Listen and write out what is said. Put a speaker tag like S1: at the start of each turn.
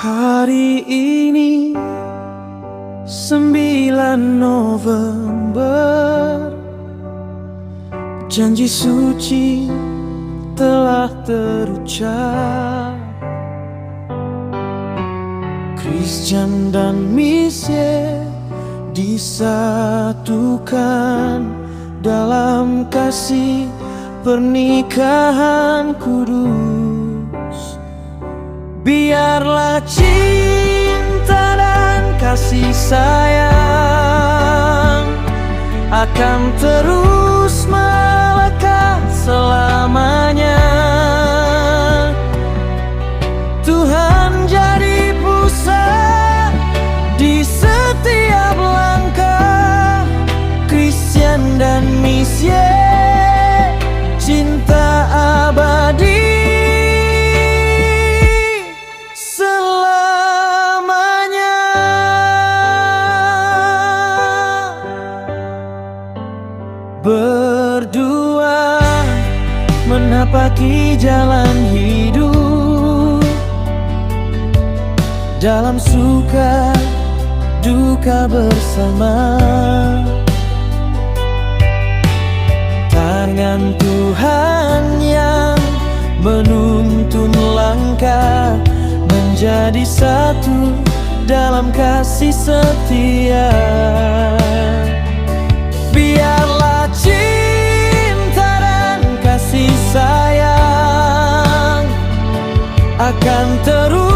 S1: Hari ini 9 November, janji suci telah terucap. Christian dan Miesye disatukan dalam kasih pernikahan kudus. Biarlah cinta dan kasih sayang akan terus melekat selamanya. Tuhan jadi pusat di setiap langkah. Christian dan Miesye, cinta abadi selamanya. Berdua menapaki jalan hidup, dalam suka duka bersama. Tangan Tuhan yang menuntun langkah, menjadi satu dalam kasih setia. Biarlah cinta dan kasih sayang akan terus